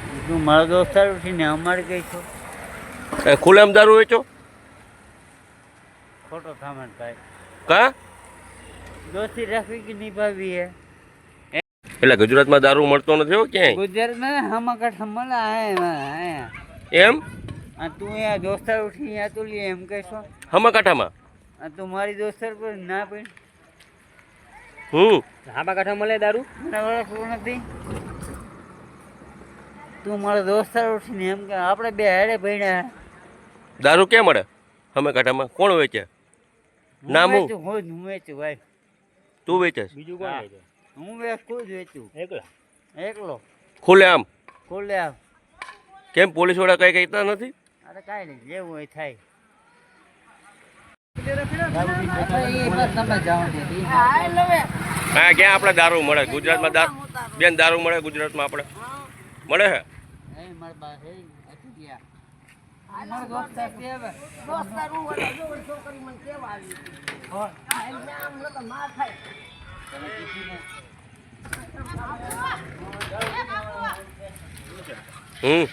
તું મારો દોસ્તાર ઉઠીને અમારે ગઈ છો ખુલ્લેમ દારૂ વેચો ખોટો સામાન ભાઈ કા દોસ્તી રાખવી કે નિભાવી હે એટલે ગુજરાતમાં દારૂ મળતો નથી હો ક્યાંય ગુજરાતમાં હમાકાઠા મળે આયા એમ આ તું અહીંયા દોસ્તાર ઉઠી અહીંયા તું લે એમ કહેશો હમાકાંઠામાં આ તું મારી દોસ્તાર પર ના પડી હમાકાંઠા મળે દારૂ મને ઓળખવું નથી તું મારો દોસ્તાર ઉઠીને એમ કે આપણે બે હાડે ભણ્યા દારૂ ક્યાં મળે હમાકાંઠામાં કોણ વેચે નામ હું હું વેચું ભાઈ તું વેચે બીજું કોણ વેચે હું વેચ ખુદ વેચું એકલો ખુલ્લે આમ ખોલે આવ કેમ પોલીસ વાળા કઈ કહેતા નથી અરે કાંઈ નહીં જેવું હોય થાય હા ક્યાં આપણે દારૂ મળે ગુજરાતમાં બેન દારૂ મળે ગુજરાતમાં આપણે મળે હે હમ